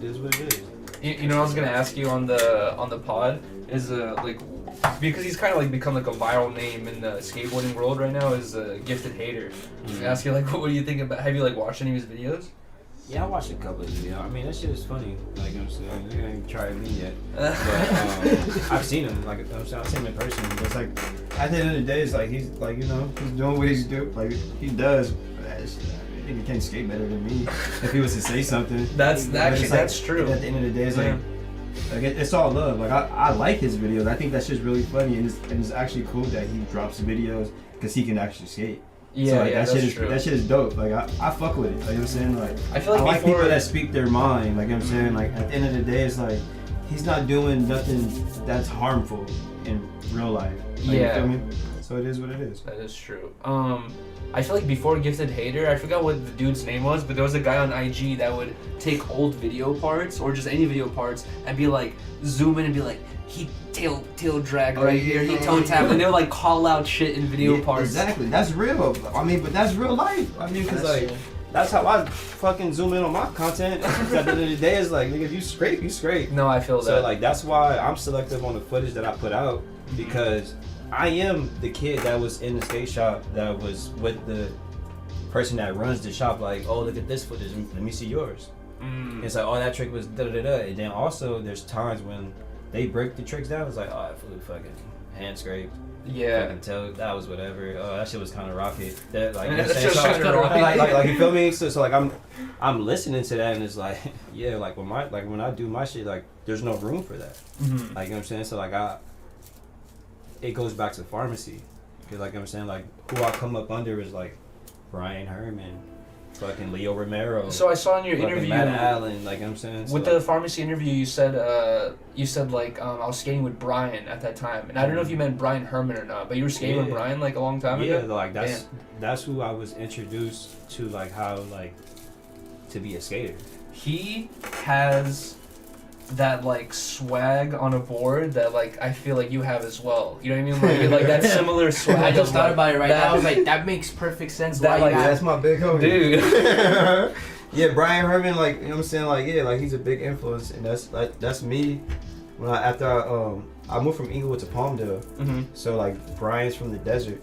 is what it is. You know what I was gonna ask you on the pod is like, because he's kind of like become like a viral name in the skateboarding world right now, is a Gifted Hater. I ask you like, what do you think about? Have you like watched any of his videos? Yeah, I watched a couple of videos. I mean, that shit is funny. Like, you know what I'm saying? You ain't tried me yet. But I've seen him. Like, I've seen him in person. But it's like, at the end of the day, it's like, he's like, you know, he's doing what he's doing. Like, he does. I think he can't skate better than me if he was to say something. That's true. At the end of the day, it's like it's all love. Like, I like his videos. I think that's just really funny. And it's actually cool that he drops videos because he can actually skate. Yeah, so, like, that's true. That shit is dope. Like, I fuck with it. Like, you know what I'm saying? Like, I feel like people that speak their mind. Like, you know what I'm saying? Like, at the end of the day, it's like, he's not doing nothing that's harmful in real life. Like, you feel me? So it is what it is. That is true. I feel like before Gifted Hater, I forgot what the dude's name was, but there was a guy on IG that would take old video parts or just any video parts and be like, zoom in and be like, he tail drag right here, he toe tap, and they would like call out shit in video parts. Exactly, that's real. I mean, but that's real life. I mean, because like, that's how I fucking zoom in on my content. At the end of the day, it's like, nigga, if you scrape, you scrape. No, I feel that. So like, that's why I'm selective on the footage that I put out, because I am the kid that was in the skate shop that was with the person that runs the shop. Like, oh, look at this footage. Let me see yours. It's like, oh, that trick was da da da. And then also, there's times when they break the tricks down. It's like, oh, I flew fucking hand scrape. Yeah. Fucking toe. That was whatever. Oh, that shit was kind of rocket. That like, That shit was kinda rocket. like you feel me? So like I'm listening to that and it's like, yeah, like when I do my shit, like there's no room for that. Like, you know what I'm saying? So like it goes back to pharmacy, because like I'm saying, like who I come up under is like Brian Herman, fucking Leo Romero. So I saw in your interview, Matt Allen, like, you know what I'm saying. So with the pharmacy interview, you said like I was skating with Brian at that time, and I don't know if you meant Brian Herman or not, but you were skating with Brian like a long time ago. Yeah, like that's who I was introduced to, like how like to be a skater. He has that like swag on a board that like I feel like you have as well. You know what I mean? Like that similar swag. I just thought about it right now. I was like, that makes perfect sense. That, why like, that's my big homie. Dude. Yeah, Brian Herman, like, you know what I'm saying, like, yeah, like he's a big influence, and that's me. When after I moved from Inglewood to Palmdale, so like Brian's from the desert,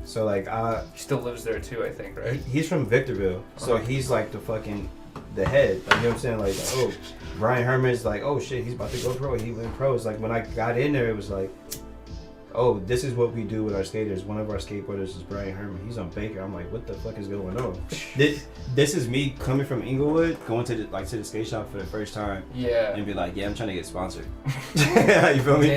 so like he still lives there too, I think, right? He's from Victorville, so he's like the head, like, you know what I'm saying, like, oh, Brian Herman's like, oh shit, he's about to go pro. He went pro. It's like when I got in there, it was like, oh, this is what we do with our skaters. One of our skateboarders is Brian Herman. He's on Baker. I'm like, what the fuck is going on? This is me coming from Inglewood, going to the skate shop for the first time. Yeah. And be like, yeah, I'm trying to get sponsored. You feel me?